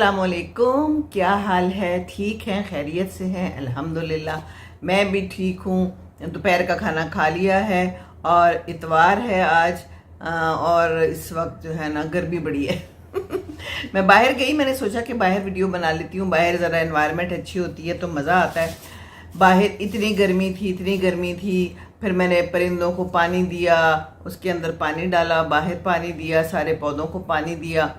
अस्सलाम वालेकुम। क्या हाल है? ठीक हैं? खैरियत से हैं? अल्हम्दुलिल्लाह मैं भी ठीक हूँ। दोपहर का खाना खा लिया है और इतवार है आज। और इस वक्त जो है ना गर्मी बड़ी है मैं बाहर गई, मैंने सोचा कि बाहर वीडियो बना लेती हूँ। बाहर ज़रा एनवायरनमेंट अच्छी होती है तो मज़ा आता है। बाहर इतनी गर्मी थी। फिर मैंने परिंदों को पानी दिया, उसके अंदर पानी डाला, बाहर पानी दिया, सारे पौधों को पानी दिया।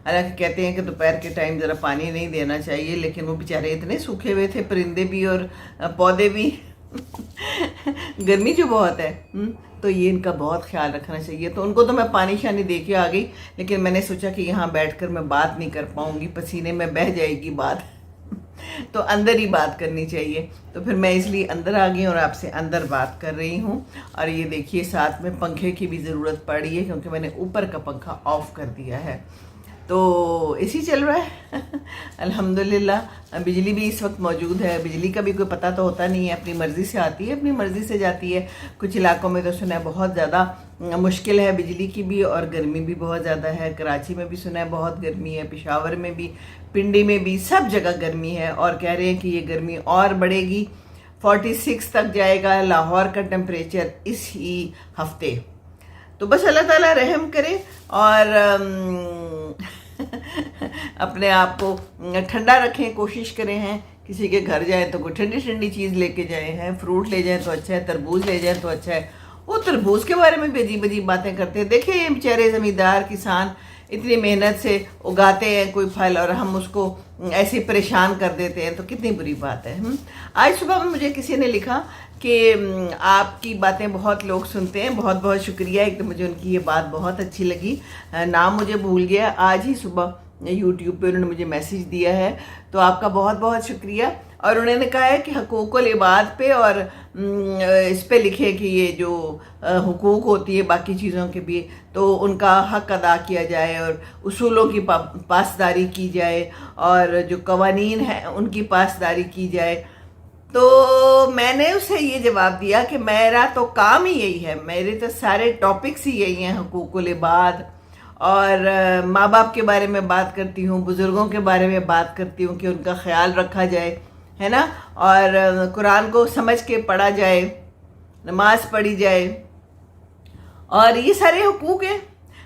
हालांकि कहते हैं कि दोपहर के टाइम ज़रा पानी नहीं देना चाहिए, लेकिन वो बेचारे इतने सूखे हुए थे, परिंदे भी और पौधे भी गर्मी जो बहुत है तो ये इनका बहुत ख्याल रखना चाहिए। तो उनको तो मैं पानी शानी दे के आ गई, लेकिन मैंने सोचा कि यहाँ बैठकर मैं बात नहीं कर पाऊँगी, पसीने में बह जाएगी बात तो अंदर ही बात करनी चाहिए। तो फिर मैं इसलिए अंदर आ गई और आपसे अंदर बात कर रही हूँ। और ये देखिए साथ में पंखे की भी ज़रूरत पड़ी है, क्योंकि मैंने ऊपर का पंखा ऑफ कर दिया है तो इसी चल रहा है अल्हम्दुलिल्लाह। बिजली भी इस वक्त मौजूद है। बिजली का भी कोई पता तो होता नहीं है, अपनी मर्ज़ी से आती है, अपनी मर्ज़ी से जाती है। कुछ इलाकों में तो सुना है बहुत ज़्यादा मुश्किल है बिजली की भी, और गर्मी भी बहुत ज़्यादा है। कराची में भी सुना है बहुत गर्मी है, पेशावर में भी, पिंडी में भी, सब जगह गर्मी है। और कह रहे हैं कि ये गर्मी और बढ़ेगी, 46 तक जाएगा लाहौर का टेम्परेचर इसी हफ्ते। तो बस अल्लाह ताला रहम करे और अपने आप को ठंडा रखें, कोशिश करें हैं। किसी के घर जाएं तो कोई ठंडी ठंडी चीज़ लेके जाएं हैं, फ्रूट ले जाएं तो अच्छा है, तरबूज ले जाएं तो अच्छा है। वो तरबूज के बारे में भी अजीब अजीब बातें करते हैं। देखिए ये बेचारे ज़मींदार किसान इतनी मेहनत से उगाते हैं कोई फल और हम उसको ऐसे परेशान कर देते हैं, तो कितनी बुरी बात है। आज सुबह में मुझे किसी ने लिखा कि आपकी बातें बहुत लोग सुनते हैं, बहुत बहुत शुक्रिया। एक तो मुझे उनकी ये बात बहुत अच्छी लगी, नाम मुझे भूल गया, आज ही सुबह यूट्यूब पे उन्होंने मुझे मैसेज दिया है, तो आपका बहुत बहुत शुक्रिया। और उन्होंने कहा है कि हकूक़ुल इबाद पे और इस पे लिखे कि ये जो हुकूक होती है बाकी चीज़ों के भी, तो उनका हक अदा किया जाए और उसूलों की पासदारी की जाए और जो कवानीन हैं उनकी पासदारी की जाए। तो मैंने उसे ये जवाब दिया कि मेरा तो काम ही यही है, मेरे तो सारे टॉपिक्स ही यही हैं, हकूक़ुल इबाद और माँ बाप के बारे में बात करती हूँ, बुज़ुर्गों के बारे में बात करती हूँ कि उनका ख्याल रखा जाए, है ना, और कुरान को समझ के पढ़ा जाए, नमाज पढ़ी जाए, और ये सारे हुकूक हैं,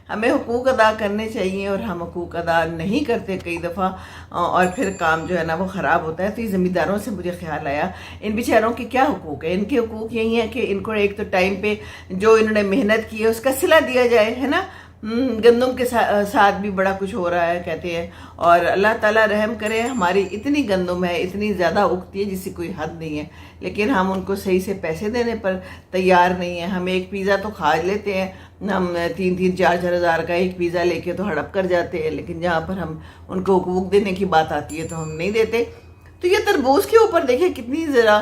हमें हुकूक अदा करने चाहिए और हम हुकूक अदा नहीं करते कई दफ़ा, और फिर काम जो है ना वो ख़राब होता है। तो ये ज़मींदारों से मुझे ख्याल आया, इन बेचारों के क्या हुकूक है? इनके हुकूक यही है कि इनको एक तो टाइम पे जो इन्होंने मेहनत की है उसका सिला दिया जाए, है ना। गंदम के साथ भी बड़ा कुछ हो रहा है कहते हैं, और अल्लाह ताला रहम करे, हमारी इतनी गंदम है, इतनी ज़्यादा उगती है जिसकी कोई हद नहीं है, लेकिन हम उनको सही से पैसे देने पर तैयार नहीं है। हम एक पिज़्ज़ा तो खा लेते हैं, हम 3-3, 4-4 हज़ार का एक पिज़्ज़ा लेके तो हड़प कर जाते हैं, लेकिन जहाँ पर हम उनको हुकूक देने की बात आती है तो हम नहीं देते। तो ये तरबूज के ऊपर देखिए कितनी ज़रा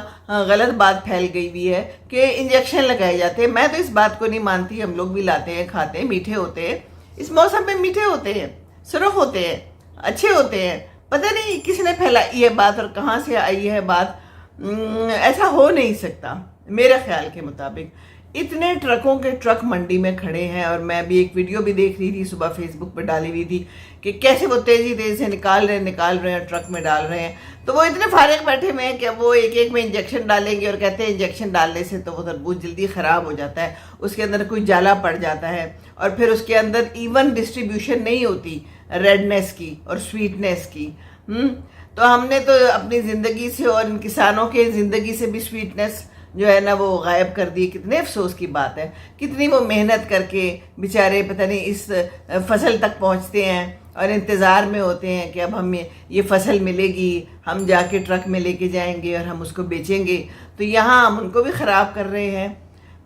गलत बात फैल गई हुई है कि इंजेक्शन लगाए जाते हैं। मैं तो इस बात को नहीं मानती, हम लोग भी लाते हैं, खाते हैं, मीठे होते हैं, इस मौसम में मीठे होते हैं, सुरख होते हैं, अच्छे होते हैं। पता नहीं किसने फैलाई है बात और कहाँ से आई है बात। ऐसा हो नहीं सकता मेरे ख्याल के मुताबिक। इतने ट्रकों के ट्रक मंडी में खड़े हैं, और मैं भी एक वीडियो भी देख रही थी सुबह, फेसबुक पे डाली हुई थी कि कैसे वो तेज़ी से निकाल रहे हैं, ट्रक में डाल रहे हैं। तो वो इतने फारिग बैठे हुए हैं कि वो एक एक में इंजेक्शन डालेंगे और कहते हैं इंजेक्शन डालने से तो वो तरबूज जल्दी ख़राब हो जाता है, उसके अंदर कोई जाला पड़ जाता है, और फिर उसके अंदर इवन डिस्ट्रीब्यूशन नहीं होती रेडनेस की और स्वीटनेस की। तो हमने तो अपनी ज़िंदगी से और इन किसानों के ज़िंदगी से भी स्वीटनेस जो है ना वो गायब कर दी। कितने अफसोस की बात है, कितनी वो मेहनत करके बेचारे पता नहीं इस फसल तक पहुंचते हैं और इंतज़ार में होते हैं कि अब हमें ये फसल मिलेगी, हम जाके ट्रक में लेके जाएंगे और हम उसको बेचेंगे। तो यहाँ हम उनको भी ख़राब कर रहे हैं।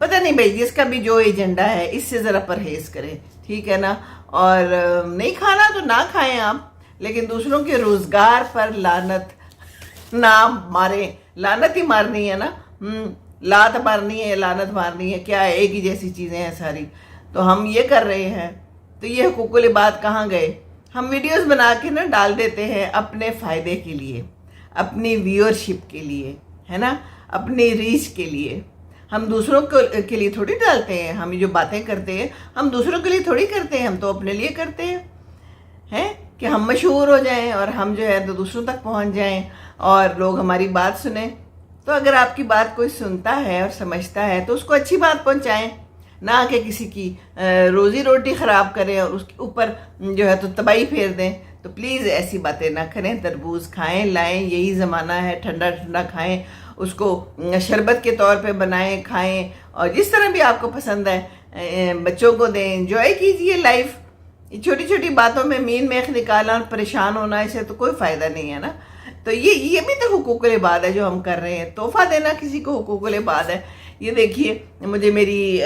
पता नहीं भाई, जिसका भी जो एजेंडा है इससे ज़रा परहेज़ करें, ठीक है ना। और नहीं खाना तो ना खाएं आप, लेकिन दूसरों के रोज़गार पर लानत ना मारें। लानत ही मारनी है ना, लात मारनी है, लानत मारनी है, क्या है, एक ही जैसी चीज़ें हैं सारी। तो हम ये कर रहे हैं, तो ये हुकूकुल इबाद कहाँ गए? हम वीडियोस बना के ना डाल देते हैं अपने फ़ायदे के लिए, अपनी व्यूअरशिप के लिए, है ना, अपनी रीच के लिए। हम दूसरों के लिए थोड़ी डालते हैं। हम जो बातें करते हैं हम दूसरों के लिए थोड़ी करते हैं, हम तो अपने लिए करते हैं। कि हम मशहूर हो जाएं और हम जो है तो दूसरों तक पहुंच जाएं और लोग हमारी बात सुने। तो अगर आपकी बात कोई सुनता है और समझता है तो उसको अच्छी बात पहुंचाएं, ना कि किसी की रोजी रोटी ख़राब करें और उसके ऊपर जो है तो तबाही फेर दें। तो प्लीज़ ऐसी बातें ना करें। तरबूज खाएं, लाएं, यही ज़माना है, ठंडा ठंडा खाएं, उसको शरबत के तौर पे बनाएं, खाएं, और जिस तरह भी आपको पसंद है बच्चों को दें। एंजॉय कीजिए लाइफ। छोटी छोटी बातों में मीन मेख निकालना और परेशान होना, इससे तो कोई फ़ायदा नहीं है ना। तो ये भी तो हुकूकुल इबाद है जो हम कर रहे हैं। तोहफा देना किसी को हुकूकुल इबाद है। ये देखिए, मुझे मेरी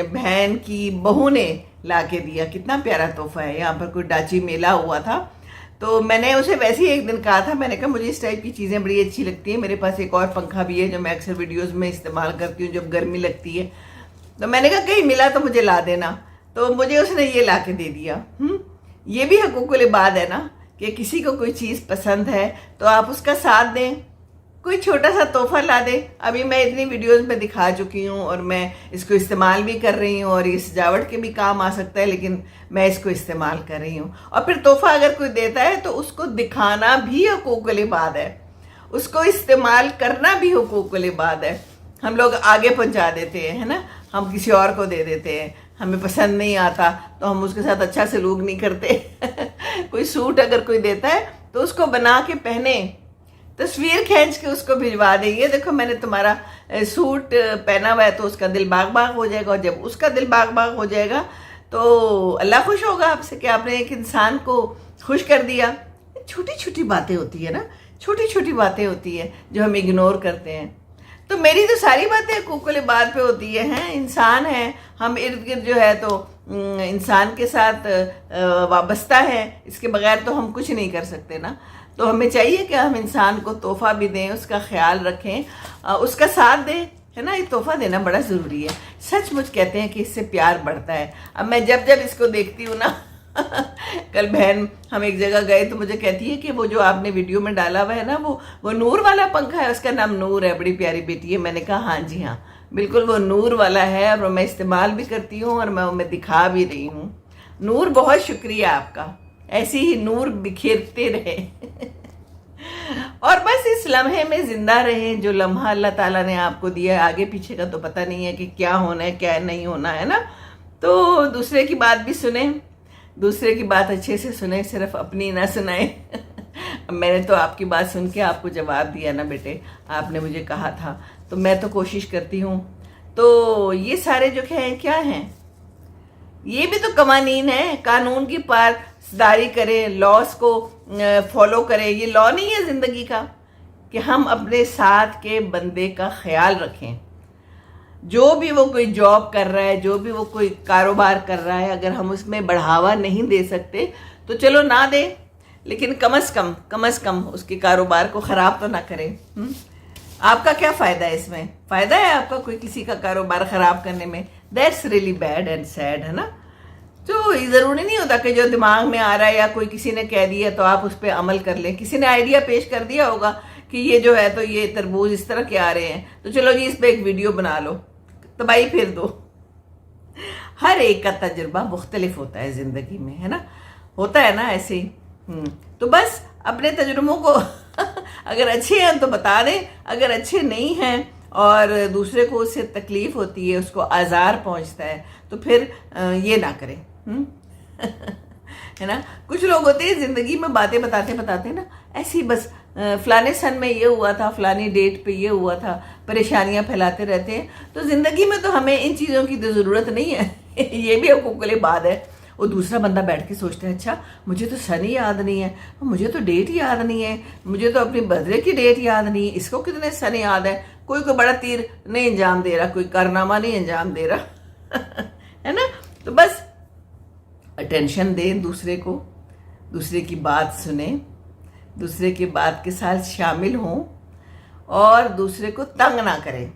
बहन की बहू ने ला के दिया, कितना प्यारा तोहफा है। यहाँ पर कोई डाची मेला हुआ था तो मैंने उसे वैसे ही एक दिन कहा था, मैंने कहा मुझे इस टाइप की चीज़ें बड़ी अच्छी लगती हैं। मेरे पास एक और पंखा भी है जो मैं अक्सर वीडियोज़ में इस्तेमाल करती हूँ जब गर्मी लगती है। तो मैंने कहा कहीं मिला तो मुझे ला देना, तो मुझे उसने ये ला के दे दिया। ये भी हुकूकुल इबाद है ना, कि किसी को कोई चीज़ पसंद है तो आप उसका साथ दें, कोई छोटा सा तोहफा ला दे। अभी मैं इतनी वीडियोस में दिखा चुकी हूँ और मैं इसको इस्तेमाल भी कर रही हूँ और ये सजावट के भी काम आ सकता है, लेकिन मैं इसको इस्तेमाल कर रही हूँ। और फिर तोहफा अगर कोई देता है तो उसको दिखाना भी हुकूकुल इबाद है, उसको इस्तेमाल करना भी हुकूकुल इबाद है। हम लोग आगे पहुँचा देते हैं, है ना, हम किसी और को दे देते हैं। हमें पसंद नहीं आता तो हम उसके साथ अच्छा सलूक नहीं करते। कोई सूट अगर कोई देता है तो उसको बना के पहने, तस्वीर खींच के उसको भिजवा दे, ये देखो मैंने तुम्हारा सूट पहना हुआ है, तो उसका दिल बाग बाग हो जाएगा। और जब उसका दिल बाग बाग हो जाएगा तो अल्लाह खुश होगा आपसे कि आपने एक इंसान को खुश कर दिया। छोटी छोटी बातें होती है ना, छोटी छोटी बातें होती है जो हम इग्नोर करते हैं। तो मेरी तो सारी बातें हुकूकुल इबाद पे होती हैं। इंसान है, हम इर्द गिर्द जो है तो इंसान के साथ वाबस्ता है, इसके बगैर तो हम कुछ नहीं कर सकते ना। तो हमें चाहिए कि हम इंसान को तोहफा भी दें, उसका ख्याल रखें, उसका साथ दें, है ना। ये तोहफा देना बड़ा ज़रूरी है। सचमुच कहते हैं कि इससे प्यार बढ़ता है। अब मैं जब जब इसको देखती हूँ ना कल बहन हम एक जगह गए तो मुझे कहती है कि वो जो आपने वीडियो में डाला हुआ है ना, वो नूर वाला पंखा है, उसका नाम नूर है, बड़ी प्यारी बेटी है। मैंने कहा हाँ जी हाँ, बिल्कुल वो नूर वाला है और मैं इस्तेमाल भी करती हूँ और मैं दिखा भी रही हूँ। नूर, बहुत शुक्रिया आपका, ऐसे ही नूर बिखेरते रहे। और बस इस लम्हे में जिंदा रहें जो लम्हा अल्लाह ताला ने आपको दिया है। आगे पीछे का तो पता नहीं है कि क्या होना है क्या नहीं होना है ना। तो दूसरे की बात भी सुने, दूसरे की बात अच्छे से सुने, सिर्फ अपनी ना सुनाए। मैंने तो आपकी बात सुन के आपको जवाब दिया ना बेटे, आपने मुझे कहा था, तो मैं तो कोशिश करती हूँ। तो ये सारे जो हैं क्या हैं, ये भी तो कवानीन है, कानून की पासदारी करें, लॉस को फॉलो करें। ये लॉ नहीं है ज़िंदगी का कि हम अपने साथ के बंदे का ख्याल रखें। जो भी वो कोई जॉब कर रहा है, जो भी वो कोई कारोबार कर रहा है, अगर हम उसमें बढ़ावा नहीं दे सकते तो चलो ना दे, लेकिन कम से कम उसके कारोबार को ख़राब तो ना करें। आपका क्या फ़ायदा है इसमें? फ़ायदा है आपका कोई किसी का कारोबार ख़राब करने में? That's really bad and sad, है ना। तो ज़रूरी नहीं होता कि जो दिमाग में आ रहा है या कोई किसी ने कह दिया तो आप उस पर अमल कर लें। किसी ने आइडिया पेश कर दिया होगा कि ये जो है तो ये तरबूज इस तरह के आ रहे हैं, तो चलो जी इस पर एक वीडियो बना लो, तबाही फेर दो। हर एक का तजुर्बा मुख्तलिफ होता है ज़िंदगी में, है ना, होता है ना ऐसे ही। तो बस अपने तजुर्बों को अगर अच्छे हैं तो बता दें, अगर अच्छे नहीं हैं और दूसरे को उससे तकलीफ़ होती है, उसको आज़ार पहुंचता है, तो फिर ये ना करें। है ना। कुछ लोग होते हैं ज़िंदगी में बातें बताते बताते ना ऐसी बस फलाने सन में ये हुआ था, फलानी डेट पे ये हुआ था, परेशानियां फैलाते रहते हैं। तो ज़िंदगी में तो हमें इन चीज़ों की तो ज़रूरत नहीं है। ये भी हुकूकुल इबाद है। वो दूसरा बंदा बैठ के सोचता है, अच्छा मुझे तो सन ही याद नहीं है, मुझे तो डेट याद नहीं है, मुझे तो अपनी बर्थडे की डेट याद नहीं है, इसको कितने सन याद है। कोई बड़ा तीर नहीं अंजाम दे रहा, कोई कारनामा नहीं अंजाम दे रहा। है ना। तो बस अटेंशन दें दूसरे को, दूसरे की बात सुने, दूसरे की बात के साथ शामिल हों और दूसरे को तंग ना करें।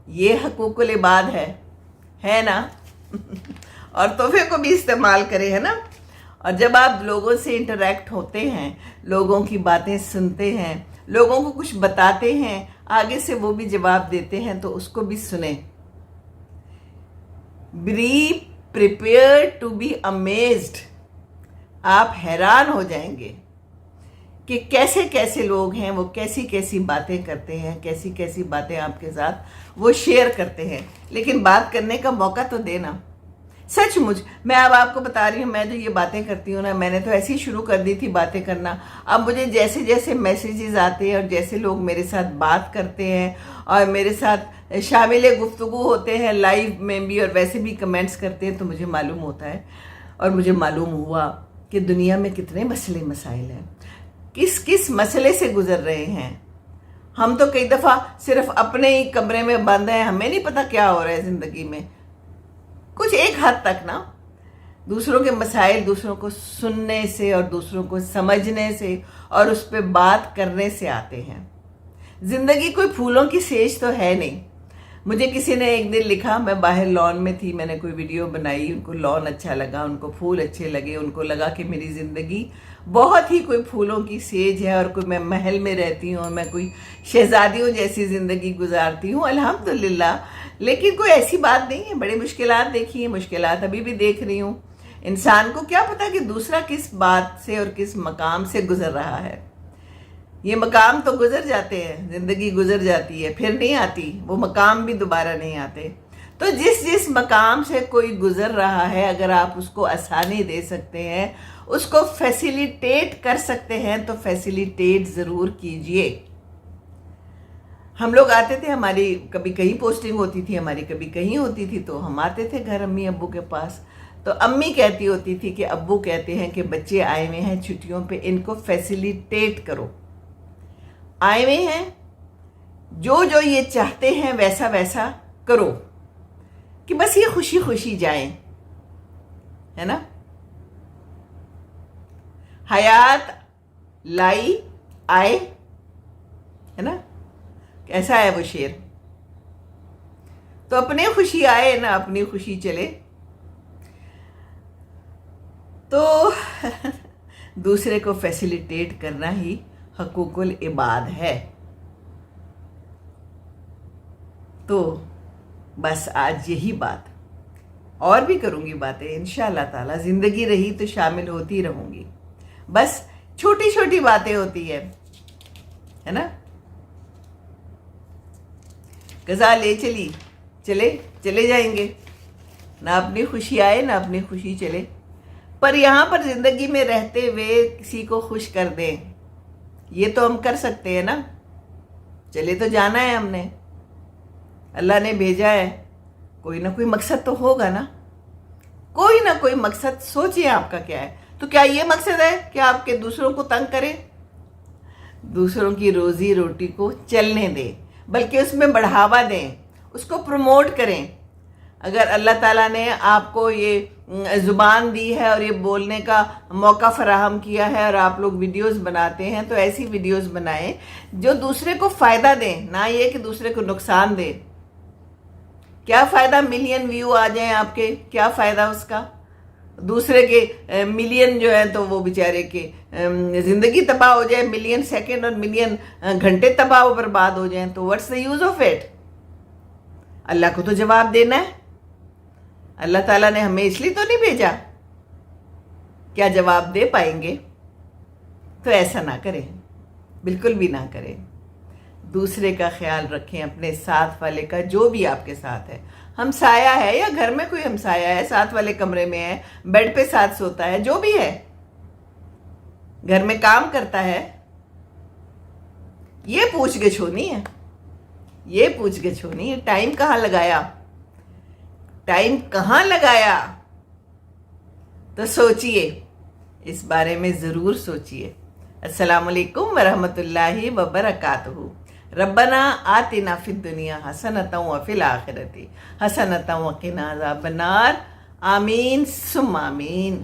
ये हुकूकुल इबाद है ना। और तोहफे को भी इस्तेमाल करें, है ना। और जब आप लोगों से इंटरेक्ट होते हैं, लोगों की बातें सुनते हैं, लोगों को कुछ बताते हैं, आगे से वो भी जवाब देते हैं, तो उसको भी सुने। Be prepared to be amazed آپ حیران ہو جائیں گے کہ کیسے کیسے لوگ ہیں، وہ کیسی کیسی باتیں کرتے ہیں، کیسی کیسی باتیں آپ کے ساتھ وہ شیئر کرتے ہیں، لیکن بات کرنے کا موقع تو دینا۔ سچ مجھ میں اب آپ کو بتا رہی ہوں، میں جو یہ باتیں کرتی ہوں نا، میں نے تو ایسی شروع کر دی تھی باتیں کرنا۔ اب مجھے جیسے جیسے میسیجز آتے ہیں اور جیسے لوگ میرے ساتھ بات کرتے ہیں اور میرے ساتھ شامل گفتگو ہوتے ہیں لائیو میں بھی اور ویسے بھی کمنٹس کرتے ہیں، تو مجھے معلوم ہوتا ہے اور مجھے معلوم ہوا کہ دنیا میں کتنے مسئلے مسائل ہیں، کس کس مسئلے سے گزر رہے ہیں۔ ہم تو کئی دفعہ صرف اپنے ہی کمرے میں بند ہیں، ہمیں نہیں پتہ کیا ہو رہا ہے زندگی میں۔ کچھ ایک حد تک نا دوسروں کے مسائل دوسروں کو سننے سے اور دوسروں کو سمجھنے سے اور اس پہ بات کرنے سے آتے ہیں۔ زندگی کوئی پھولوں کی سیج تو ہے نہیں۔ مجھے کسی نے ایک دن لکھا، میں باہر لان میں تھی، میں نے کوئی ویڈیو بنائی، ان کو لان اچھا لگا، ان کو پھول اچھے لگے، ان کو لگا کہ میری زندگی بہت ہی کوئی پھولوں کی سیج ہے اور کوئی میں محل میں رہتی ہوں، میں کوئی شہزادیوں جیسی زندگی گزارتی ہوں، الحمدللہ۔ لیکن کوئی ایسی بات نہیں ہے، بڑی مشکلات دیکھی ہیں، مشکلات ابھی بھی دیکھ رہی ہوں۔ انسان کو کیا پتا کہ دوسرا کس بات سے اور کس مقام سے گزر رہا ہے۔ یہ مقام تو گزر جاتے ہیں، زندگی گزر جاتی ہے، پھر نہیں آتی، وہ مقام بھی دوبارہ نہیں آتے۔ تو جس جس مقام سے کوئی گزر رہا ہے، اگر آپ اس کو آسانی دے سکتے ہیں، اس کو فیسیلیٹیٹ کر سکتے ہیں، تو فیسیلیٹیٹ ضرور کیجئے۔ ہم لوگ آتے تھے، ہماری کبھی کہیں پوسٹنگ ہوتی تھی، ہماری کبھی کہیں ہوتی تھی، تو ہم آتے تھے گھر امی ابو کے پاس، تو امی کہتی ہوتی تھی کہ ابو کہتے ہیں کہ بچے آئے ہوئے ہیں چھٹیوں پہ، ان کو فیسیلیٹیٹ کرو۔ آئے ہوئے ہیں، جو جو یہ چاہتے ہیں ویسا ویسا کرو، کہ بس یہ خوشی خوشی جائیں، ہے نا۔ حیات لائی آئے، ہے نا، کیسا ہے وہ شعر؟ تو اپنے خوشی آئے نا اپنی خوشی چلے۔ تو دوسرے کو فیسیلیٹیٹ کرنا ہی حقوق العباد ہے۔ تو بس آج یہی بات، اور بھی کروں گی باتیں انشاءاللہ تعالی، زندگی رہی تو شامل ہوتی رہوں گی، بس چھوٹی چھوٹی باتیں ہوتی ہے نا۔ قضا لے چلی، چلے جائیں گے، نہ اپنی خوشی آئے نہ اپنی خوشی چلے، پر یہاں پر زندگی میں رہتے ہوئے کسی کو خوش کر دیں، یہ تو ہم کر سکتے ہیں نا۔ چلے تو جانا ہے ہم نے، اللہ نے بھیجا ہے، کوئی نہ کوئی مقصد تو ہوگا نا، کوئی نہ کوئی مقصد۔ سوچئے آپ کا کیا ہے؟ تو کیا یہ مقصد ہے کہ آپ کے دوسروں کو تنگ کریں؟ دوسروں کی روزی روٹی کو چلنے دیں، بلکہ اس میں بڑھاوا دیں، اس کو پروموٹ کریں۔ اگر اللہ تعالیٰ نے آپ کو یہ زبان دی ہے اور یہ بولنے کا موقع فراہم کیا ہے اور آپ لوگ ویڈیوز بناتے ہیں، تو ایسی ویڈیوز بنائیں جو دوسرے کو فائدہ دیں، نہ یہ کہ دوسرے کو نقصان دیں۔ کیا فائدہ ملین ویو آ جائیں آپ کے، کیا فائدہ اس کا؟ دوسرے کے ملین جو ہیں تو وہ بیچارے کے زندگی تباہ ہو جائے، ملین سیکنڈ اور ملین گھنٹے تباہ و برباد ہو جائیں، تو what's the use of it? Allah کو تو جواب دینا ہے۔ اللہ تعالیٰ نے ہمیں اس لیے تو نہیں بھیجا، کیا جواب دے پائیں گے؟ تو ایسا نہ کریں، بالکل بھی نہ کریں۔ دوسرے کا خیال رکھیں، اپنے ساتھ والے کا، جو بھی آپ کے ساتھ ہے، ہمسایہ ہے یا گھر میں کوئی ہمسایہ ہے، ساتھ والے کمرے میں ہے، بیڈ پہ ساتھ سوتا ہے، جو بھی ہے، گھر میں کام کرتا ہے، یہ پوچھ گچھ ہونی ہے، یہ پوچھ گچھ ہونی ہے۔ ٹائم کہاں لگایا، ٹائم کہاں لگایا؟ تو سوچئے، اس بارے میں ضرور سوچئے۔ السلام علیکم ورحمۃ اللہ وبرکاتہ۔ ربنا آتنا فی الدنیا حسنۃ وفی الآخرۃ حسنۃ وقنا عذاب النار۔ آمین ثم آمین۔